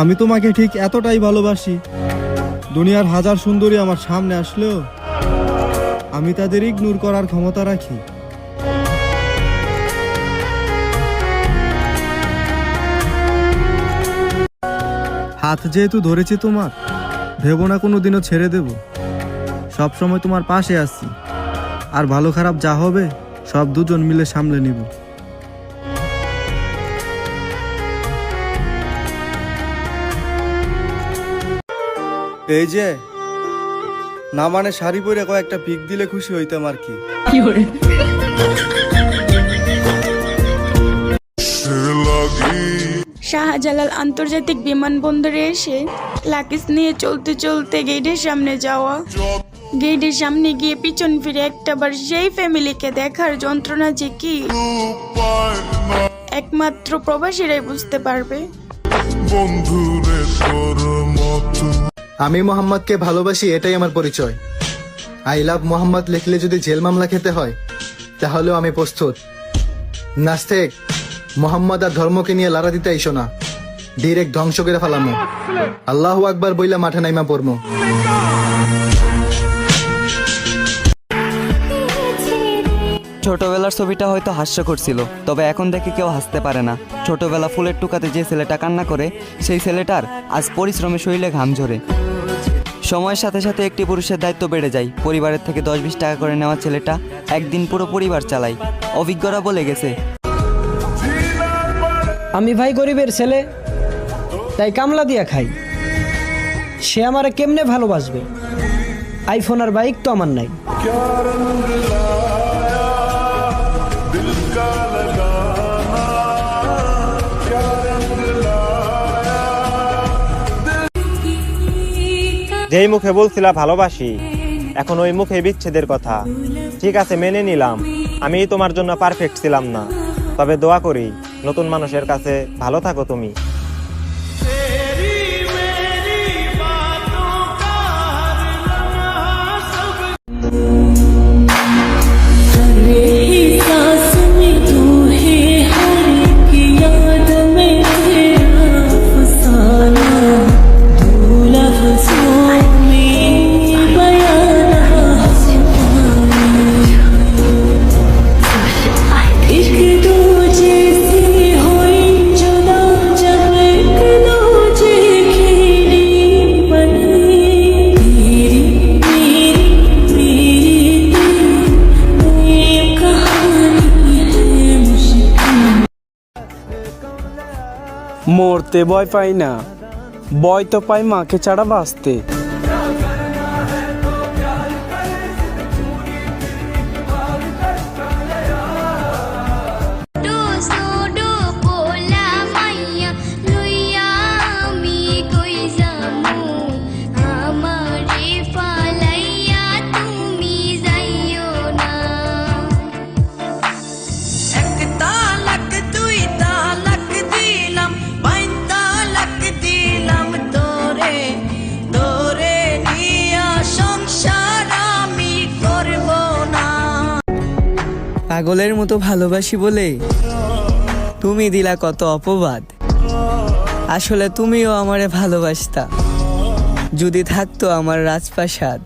আমি তোমাকে ঠিক এতটাই ভালোবাসি, দুনিয়ার হাজার সুন্দরী আমার সামনে আসলেও আমি তাদের ইগনোর করার ক্ষমতা রাখি। হাত যেহেতু ধরেছি তোমার, ভেবো না কোনোদিনও ছেড়ে দেব। সব সময় তোমার পাশে আছি, আর ভালো খারাপ যা হবে সব দুজন মিলে সামলে নিব। এই যে না মানে শাড়ি পরে কয়েকটা পিক দিলে খুশি হইতাম আর কি। শাহজালাল আন্তর্জাতিক বিমানবন্দরে এসে লাকিস নিয়ে চলতে চলতে গেটের সামনে যাওয়া, গেটের সামনে গিয়ে পিছন ফিরে একটাবার সেই ফ্যামিলিকে দেখার যন্ত্রণা যে কি একমাত্র প্রবাসীরাই বুঝতে পারবে। আমি মোহাম্মদকে ভালোবাসি, এটাই আমার পরিচয়। আই লাভ মোহাম্মদ লিখলে যদি জেল মামলা খেতে হয় তাহলেও আমি প্রস্তুত। নাস্তেক, মোহাম্মদ আর ধর্মকে নিয়ে লারা দিতে আইসো না, ডিরেক্ট ধ্বংস করে ফেলামো। আল্লাহু আকবার বইলা মাঠে নাইমা পড়মো। ছোটবেলার ছবিটা হয়তো হাস্যকর ছিল, তবে এখন দেখে কেউ হাসতে পারে না। ছোটবেলা ফুলের টুকাতে যে ছেলেটা কান্না করে, সেই ছেলেটার আজ পরিশ্রমে শরীরে ঘাম ঝরে। সময়ের সাথে সাথে একটি পুরুষের দায়িত্ব বেড়ে যায়। পরিবারের থেকে 10-20 টাকা করে নেওয়া ছেলেটা একদিন পুরো পরিবার চালায়। অভিজ্ঞরা বলে গেছে, আমি ভাই গরিবের ছেলে, তাই কামলা দিয়া খাই। সে আমারে কেমনে ভালোবাসবে? আইফোন আর বাইক তো আমার নাই। যেই মুখে বলছিলা ভালোবাসি, এখন ওই মুখে বিচ্ছেদের কথা। ঠিক আছে, মেনে নিলাম আমি তোমার জন্য পারফেক্ট ছিলাম না, তবে দোয়া করি নতুন মানুষের কাছে ভালো থাকো তুমি। মরতে ভয় পাই না, ভয় তো পাই মাকে ছাড়া বাঁচতে। পাগলের মতো ভালোবাসি বলে তুমি দিলা কত অপবাদ। আসলে তুমিও আমারে ভালোবাসতা, যদি থাকতো আমার রাজপ্রাসাদ।